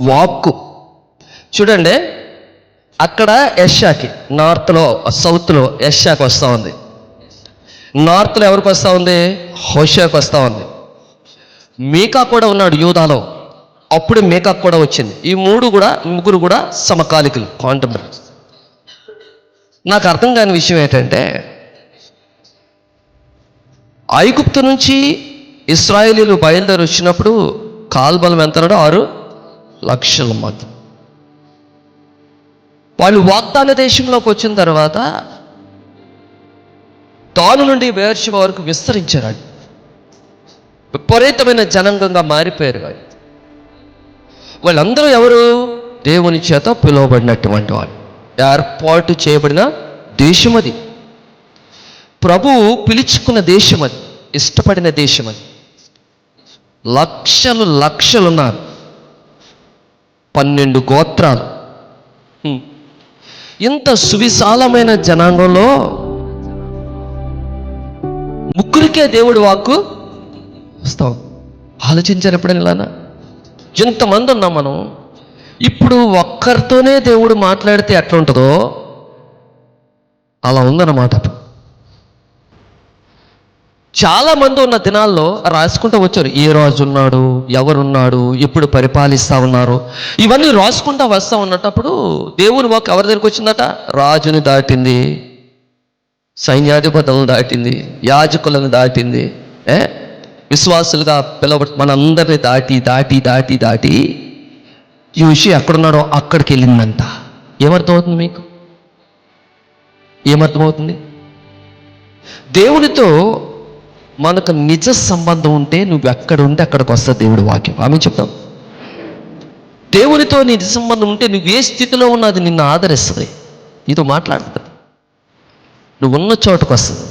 వాక్కు. చూడండి, అక్కడ యెషయాకి నార్త్లో, సౌత్లో యెషయాకి వస్తూ ఉంది. నార్త్లో ఎవరికి వస్తూ ఉంది? హోషేకి వస్తూ ఉంది. మీకా కూడా ఉన్నాడు యూదాలో, అప్పుడు మీకా కూడా వచ్చింది. ఈ ముగ్గురు కూడా సమకాలికులు, కాంటెంపరీస్. నాకు అర్థం కాని విషయం ఏంటంటే, ఐగుప్తు నుంచి ఇశ్రాయేలీలు బయలుదేరి వచ్చినప్పుడు కాల్బలం ఎంత? 6 లక్షల మంది. వాళ్ళు వాగ్దాన దేశంలోకి వచ్చిన తర్వాత తాను నుండి బెయేర్షెబా వరకు విస్తరించారు. విపరీతమైన జనాంగంగా మారిపోయారు. వాళ్ళందరూ ఎవరు? దేవుని చేత పిలువబడినటువంటి వాళ్ళు, ఏర్పాటు చేయబడిన దేశం అది. ప్రభువు పిలుచుకున్న దేశం అది, ఇష్టపడిన దేశం అది. లక్షలు ఉన్నారు, 12 గోత్రాలు. ఇంత సువిశాలమైన జనాంగంలో ముగ్గురికే దేవుడు వాక్కు వస్తాం. ఆలోచించారు ఎప్పుడైనా ఇలానా? ఎంతమంది ఉన్నాం మనం. ఇప్పుడు ఒక్కరితోనే దేవుడు మాట్లాడితే ఎట్లా ఉంటుందో అలా ఉందన్నమాట. చాలా మంది ఉన్న దినాల్లో రాసుకుంటూ వచ్చారు. ఏ రాజు ఉన్నాడు, ఎవరున్నాడు, ఎప్పుడు పరిపాలిస్తూ ఉన్నారు, ఇవన్నీ రాసుకుంటూ వస్తూ ఉన్నప్పుడు దేవుని వాక్కు ఎవరి దగ్గరికి వచ్చిందట? రాజుని దాటింది, సైన్యాధిపతులను దాటింది, యాజకులను దాటింది, విశ్వాసులుగా పిలవబడి మనందరినీ దాటి దాటి దాటి దాటి ఈ విషయం ఎక్కడున్నాడో అక్కడికి వెళ్ళిందంట. ఏమర్థమవుతుంది మీకు? ఏమర్థమవుతుంది? దేవునితో మనకు నిజ సంబంధం ఉంటే నువ్వు ఎక్కడ ఉంటే అక్కడికి వస్తుంది దేవుడి వాక్యం. ఆమె చెప్తాం. దేవునితో నీ నిజ సంబంధం ఉంటే నువ్వు ఏ స్థితిలో ఉన్నది నిన్ను ఆదరిస్తుంది, నీతో మాట్లాడుతుంది, నువ్వు ఉన్న చోటుకు వస్తుంది.